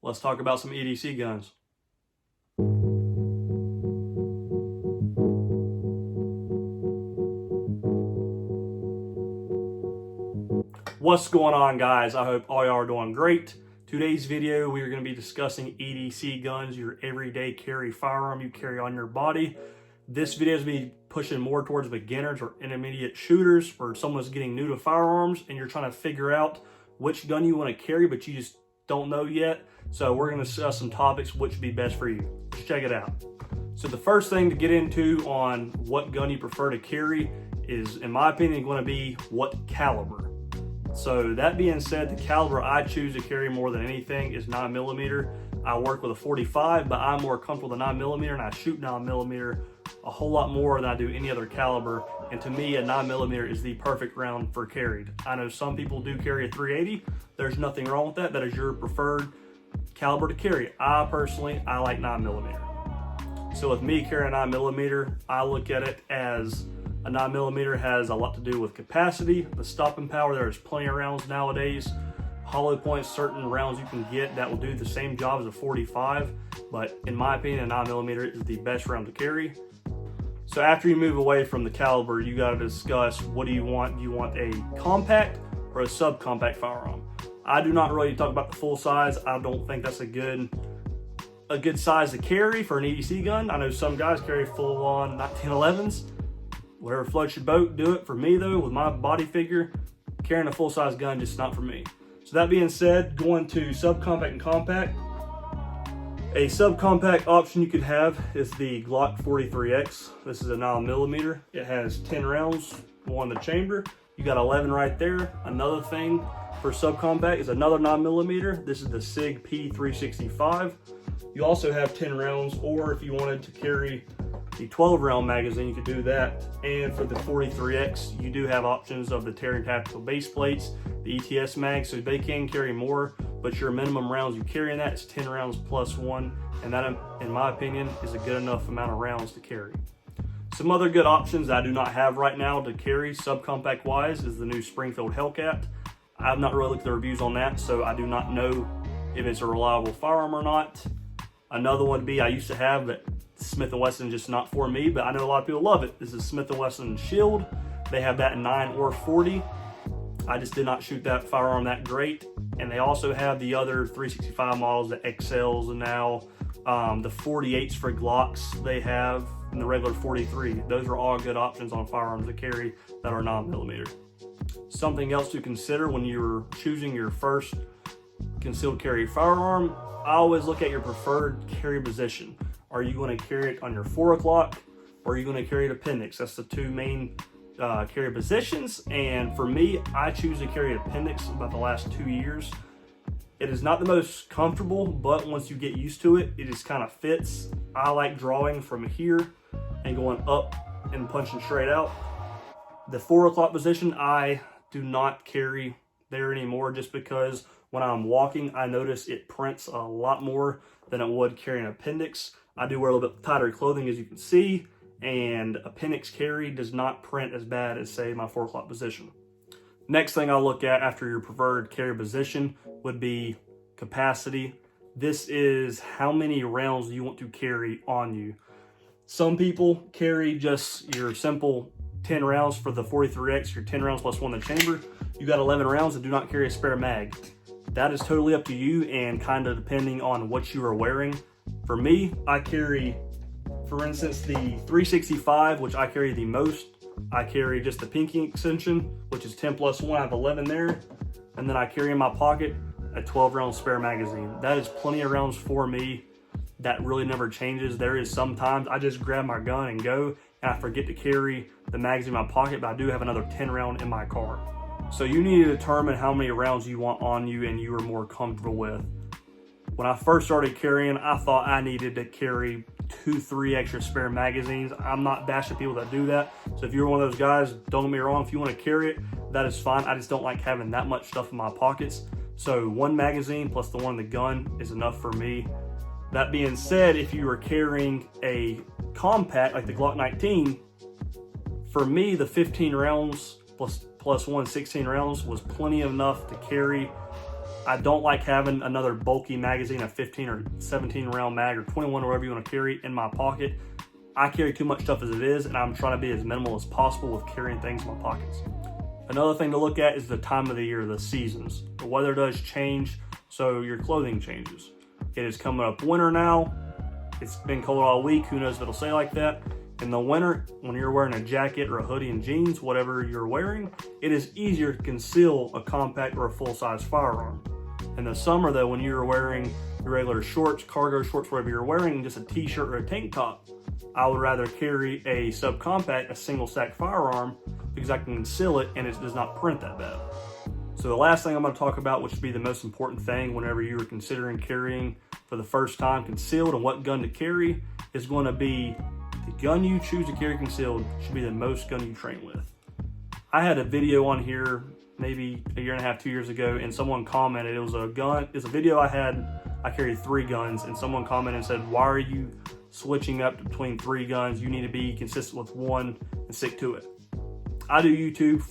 let's talk about some EDC guns. What's going on, guys? I hope all y'all are doing great. Today's video, we are going to be discussing EDC guns, your everyday carry firearm you carry on your body. This video is going to be pushing more towards beginners or intermediate shooters, or someone's getting new to firearms and you're trying to figure out which gun you want to carry, but you just don't know yet. So we're going to discuss some topics which would be best for you. Let's check it out. So the first thing to get into on what gun you prefer to carry is, in my opinion, going to be what caliber. So that being said, the caliber I choose to carry more than anything is 9mm. I work with a 45, but I'm more comfortable with 9mm, and I shoot 9mm a whole lot more than I do any other caliber. And to me, a 9mm is the perfect round for carried. I know some people do carry a 380. There's nothing wrong with that. That is your preferred caliber to carry. I like 9mm. So with me carrying a 9mm, I look at it as a 9mm has a lot to do with capacity, the stopping power. There's plenty of rounds nowadays. Hollow points, certain rounds you can get that will do the same job as a 45, but in my opinion, a 9mm is the best round to carry. So after you move away from the caliber, you got to discuss, what do you want? Do you want a compact or a subcompact firearm? I do not really talk about the full size. I don't think that's a good size to carry for an EDC gun. I know some guys carry full-on 1911s. Whatever floats your boat, do it. For me though, with my body figure, carrying a full-size gun just not for me. So that being said, going to subcompact and compact. A subcompact option you could have is the Glock 43X. This is a 9mm. It has 10 rounds, one in the chamber. You got 11 right there. Another thing for subcompact is another 9mm. This is the Sig P365. You also have 10 rounds, or if you wanted to carry the 12-round magazine, you could do that. And for the 43X, you do have options of the Terran Tactical base plates, the ETS mag, so they can carry more, but your minimum rounds you carry in that is 10 rounds plus one, and that, in my opinion, is a good enough amount of rounds to carry. Some other good options I do not have right now to carry subcompact wise is the new Springfield Hellcat. I have not really looked at the reviews on that, so I do not know if it's a reliable firearm or not. Another one would be, I used to have, but Smith & Wesson just not for me, but I know a lot of people love it. This is Smith & Wesson Shield. They have that in 9 or 40. I just did not shoot that firearm that great. And they also have the other 365 models, the XLs, and now the 48s for Glocks they have, and the regular 43. Those are all good options on firearms to carry that are 9mm. Something else to consider when you're choosing your first concealed carry firearm, I always look at your preferred carry position. Are you going to carry it on your 4 o'clock, or are you going to carry it appendix? That's the two main carry positions. And for me, I choose to carry appendix about the last 2 years. It is not the most comfortable, but once you get used to it, it just kind of fits. I like drawing from here and going up and punching straight out. The 4 o'clock position, I do not carry there anymore, just because when I'm walking, I notice it prints a lot more than it would carrying appendix. I do wear a little bit tighter clothing, as you can see, and appendix carry does not print as bad as, say, my 4 o'clock position. Next thing I'll look at after your preferred carry position would be capacity. This is how many rounds you want to carry on you. Some people carry just your simple 10 rounds for the 43X, your 10 rounds plus one in the chamber. You got 11 rounds and do not carry a spare mag. That is totally up to you and kind of depending on what you are wearing. For me, I carry, for instance, the 365, which I carry the most. I carry just the pinky extension, which is 10 plus 1. I have 11 there. And then I carry in my pocket a 12-round spare magazine. That is plenty of rounds for me. That really never changes. There is sometimes I just grab my gun and go, and I forget to carry the magazine in my pocket, but I do have another 10 round in my car. So you need to determine how many rounds you want on you and you are more comfortable with. When I first started carrying, I thought I needed to carry 2-3 extra spare magazines. I'm not bashing people that do that. So if you're one of those guys, don't get me wrong, if you want to carry it, that is fine. I just don't like having that much stuff in my pockets. So one magazine plus the one in the gun is enough for me. That being said, if you are carrying a compact like the Glock 19, for me, the 15 rounds plus one 16 rounds was plenty enough to carry I don't like having another bulky magazine, a 15 or 17 round mag or 21 or whatever you want to carry in my pocket. I carry too much stuff as it is, and I'm trying to be as minimal as possible with carrying things in my pockets. Another thing to look at is the time of the year, the seasons. The weather does change, so your clothing changes. It is coming up winter now. It's been cold all week. Who knows if it'll stay like that. In the winter, when you're wearing a jacket or a hoodie and jeans, whatever you're wearing, it is easier to conceal a compact or a full-size firearm. In the summer though, when you're wearing your regular shorts, cargo shorts, whatever you're wearing, just a t-shirt or a tank top, I would rather carry a subcompact, a single stack firearm, because I can conceal it and it does not print that bad. So the last thing I'm going to talk about, which would be the most important thing whenever you are considering carrying for the first time concealed and what gun to carry, is going to be the gun you choose to carry concealed should be the most gun you train with. I had a video on here maybe a year and a half, 2 years ago, and someone commented, it's a video I carried 3 guns, and someone commented and said, why are you switching up between 3 guns? You need to be consistent with one and stick to it. I do YouTube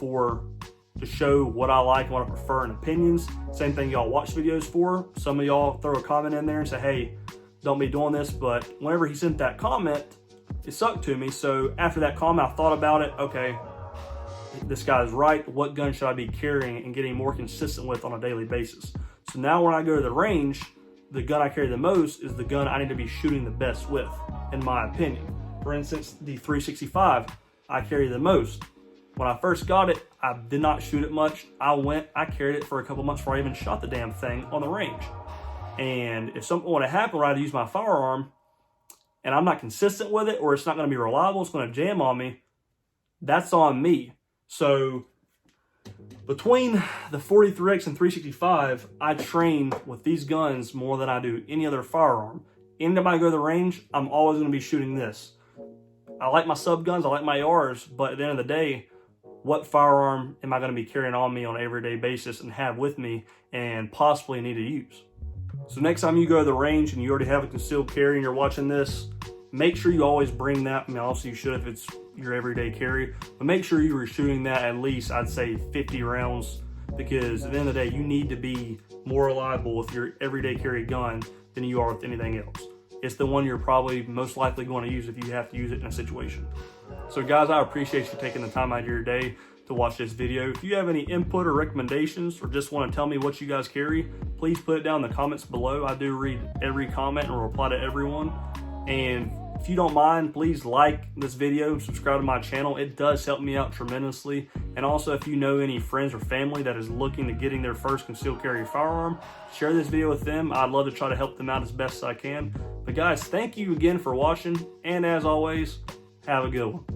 to show what I like and what I prefer and opinions. Same thing y'all watch videos for. Some of y'all throw a comment in there and say, hey, don't be doing this, but whenever he sent that comment, it sucked to me. So after that comment, I thought about it. Okay, this guy's right. What gun should I be carrying and getting more consistent with on a daily basis? So now when I go to the range, the gun I carry the most is the gun I need to be shooting the best with, in my opinion. For instance, the 365, I carry the most. When I first got it, I did not shoot it much. I carried it for a couple months before I even shot the damn thing on the range. And if something would have happened where I had to use my firearm and I'm not consistent with it, or it's not going to be reliable, it's going to jam on me, that's on me. So between the 43X and 365, I train with these guns more than I do any other firearm. Anytime I go to the range, I'm always going to be shooting this. I like my sub guns, I like my ARs, but at the end of the day, what firearm am I going to be carrying on me on an everyday basis and have with me and possibly need to use? So next time you go to the range and you already have a concealed carry and you're watching this, make sure you always bring that. I mean, obviously you should if it's your everyday carry, but make sure you were shooting that at least, I'd say 50 rounds, because at the end of the day, you need to be more reliable with your everyday carry gun than you are with anything else. It's the one you're probably most likely going to use if you have to use it in a situation. So guys, I appreciate you taking the time out of your day to watch this video. If you have any input or recommendations, or just want to tell me what you guys carry, please put it down in the comments below. I do read every comment and reply to everyone. And if you don't mind, please like this video and subscribe to my channel. It does help me out tremendously. And also, if you know any friends or family that is looking to getting their first concealed carry firearm, share this video with them. I'd love to try to help them out as best as I can. But guys, thank you again for watching. And as always, have a good one.